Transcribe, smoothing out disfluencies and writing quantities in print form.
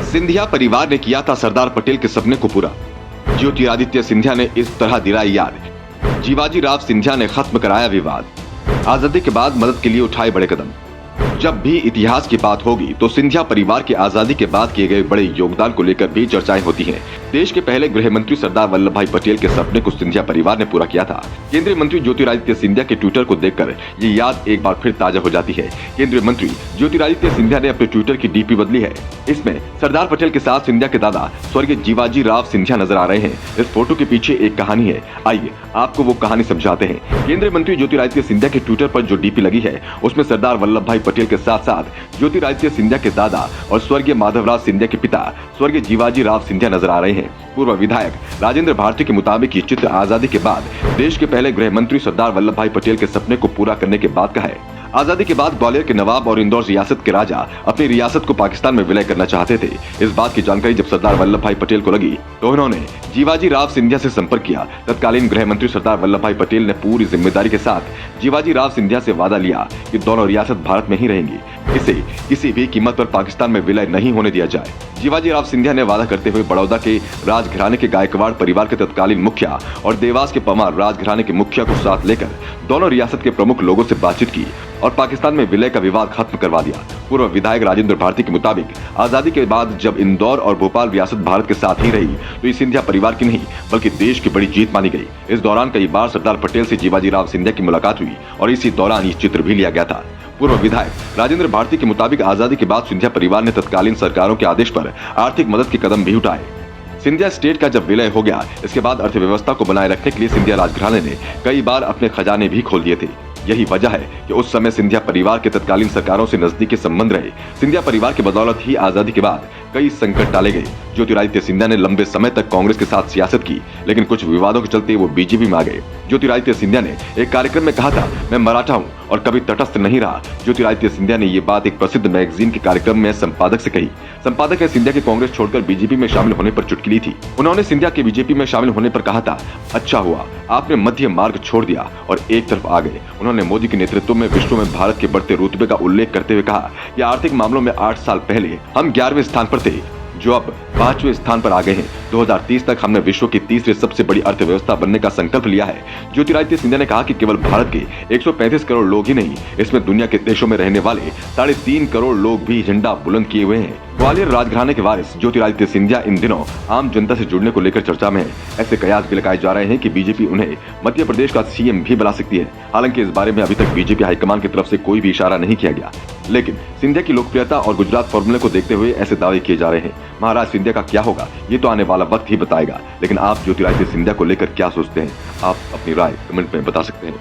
सिंधिया परिवार ने किया था सरदार पटेल के सपने को पूरा। ज्योतिरादित्य सिंधिया ने इस तरह दिलाई याद। जीवाजी राव सिंधिया ने खत्म कराया विवाद। आजादी के बाद मदद के लिए उठाए बड़े कदम। जब भी इतिहास की बात होगी तो सिंधिया परिवार के आजादी के बाद किए गए बड़े योगदान को लेकर भी चर्चाएं होती हैं। देश के पहले गृह मंत्री सरदार वल्लभ भाई पटेल के सपने को सिंधिया परिवार ने पूरा किया था। केंद्रीय मंत्री ज्योतिरादित्य सिंधिया के ट्विटर को देखकर ये याद एक बार फिर ताजा हो जाती है। केंद्रीय मंत्री ज्योतिरादित्य सिंधिया ने अपने ट्विटर की डीपी बदली है। इसमें सरदार पटेल के साथ सिंधिया के दादा स्वर्गीय जीवाजी राव सिंधिया नजर आ रहे हैं। इस फोटो के पीछे एक कहानी है, आइए आपको वो कहानी समझाते हैं। केंद्रीय मंत्री ज्योतिरादित्य सिंधिया के ट्विटर पर जो डीपी लगी है उसमें सरदार वल्लभ भाई पटेल के साथ साथ ज्योतिरादित्य सिंधिया के दादा और स्वर्गीय माधवराव सिंधिया के पिता स्वर्गीय जीवाजी राव सिंधिया नजर आ रहे हैं। पूर्व विधायक राजेंद्र भारती के मुताबिक ये चित्र आजादी के बाद देश के पहले गृह मंत्री सरदार वल्लभ भाई पटेल के सपने को पूरा करने के बाद का है। आजादी के बाद ग्वालियर के नवाब और इंदौर रियासत के राजा अपनी रियासत को पाकिस्तान में विलय करना चाहते थे। इस बात की जानकारी जब सरदार वल्लभ भाई पटेल को लगी तो उन्होंने जीवाजी राव सिंधिया से संपर्क किया। तत्कालीन गृह मंत्री सरदार वल्लभ भाई पटेल ने पूरी जिम्मेदारी के साथ जीवाजी राव सिंधिया से वादा लिया कि दोनों रियासत भारत में ही रहेंगी, इसे किसी भी कीमत पर पाकिस्तान में विलय नहीं होने दिया जाए। जीवाजी राव सिंधिया ने वादा करते हुए बड़ौदा के राजघराने के गायकवाड़ परिवार के तत्कालीन मुखिया और देवास के पमार राजघराने के मुखिया को साथ लेकर दोनों रियासत के प्रमुख लोगों से बातचीत की और पाकिस्तान में विलय का विवाद खत्म करवा दिया। पूर्व विधायक राजेंद्र भारती के मुताबिक आजादी के बाद जब इंदौर और भोपाल रियासत भारत के साथ ही रही तो ये सिंधिया परिवार की नहीं बल्कि देश की बड़ी जीत मानी गई। इस दौरान कई बार सरदार पटेल से जीवाजी राव सिंधिया की मुलाकात हुई और इसी दौरान ये चित्र भी लिया गया था। पूर्व विधायक राजेंद्र भारती के मुताबिक आजादी के बाद सिंधिया परिवार ने तत्कालीन सरकारों के आदेश पर आर्थिक मदद के कदम भी उठाए। सिंधिया स्टेट का जब विलय हो गया इसके बाद अर्थव्यवस्था को बनाए रखने के लिए सिंधिया राजघराने ने कई बार अपने खजाने भी खोल दिए थे। यही वजह है कि उस समय सिंधिया परिवार के तत्कालीन सरकारों से नजदीकी संबंध रहे। सिंधिया परिवार की बदौलत ही आजादी के बाद कई संकट टाले गए। ज्योतिरादित्य सिंधिया ने लंबे समय तक कांग्रेस के साथ सियासत की, लेकिन कुछ विवादों के चलते वो बीजेपी में आ गए। ज्योतिरादित्य सिंधिया ने एक कार्यक्रम में कहा था, मैं मराठा हूँ और कभी तटस्थ नहीं रहा। ज्योतिरादित्य सिंधिया ने ये बात एक प्रसिद्ध मैगजीन के कार्यक्रम में संपादक से कही। संपादक ने सिंधिया के कांग्रेस छोड़कर बीजेपी में शामिल होने पर चुटकी ली थी। उन्होंने सिंधिया के बीजेपी में शामिल होने पर कहा था, अच्छा हुआ आपने मध्य मार्ग छोड़ दिया और एक तरफ आ गए। उन्होंने मोदी के नेतृत्व में विश्व में भारत के बढ़ते रुतबे का उल्लेख करते हुए कहा कि आर्थिक मामलों में 8 साल पहले हम 11वें स्थान पर थे, जो अब 5वें स्थान पर आ गए हैं। 2030 तक हमने विश्व की तीसरी सबसे बड़ी अर्थव्यवस्था बनने का संकल्प लिया है। ज्योतिरादित्य सिंधिया ने कहा कि केवल भारत के 135 करोड़ लोग ही नहीं, इसमें दुनिया के देशों में रहने वाले 3.5 करोड़ लोग भी झंडा बुलंद किए हुए हैं। ग्वालियर राजघराने के वारिस ज्योतिरादित्य सिंधिया इन दिनों आम जनता से जुड़ने को लेकर चर्चा में है। ऐसे कयास भी लगाए जा रहे हैं कि बीजेपी उन्हें मध्य प्रदेश का सीएम भी बना सकती है। हालांकि इस बारे में अभी तक बीजेपी हाईकमान की तरफ से कोई भी इशारा नहीं किया गया, लेकिन सिंधिया की लोकप्रियता और गुजरात फॉर्मूले को देखते हुए ऐसे दावे किए जा रहे हैं। महाराज सिंधिया का क्या होगा ये तो आने वाला वक्त ही बताएगा, लेकिन आप ज्योतिरादित्य सिंधिया को लेकर क्या सोचते हैं? आप अपनी राय कमेंट में बता सकते हैं।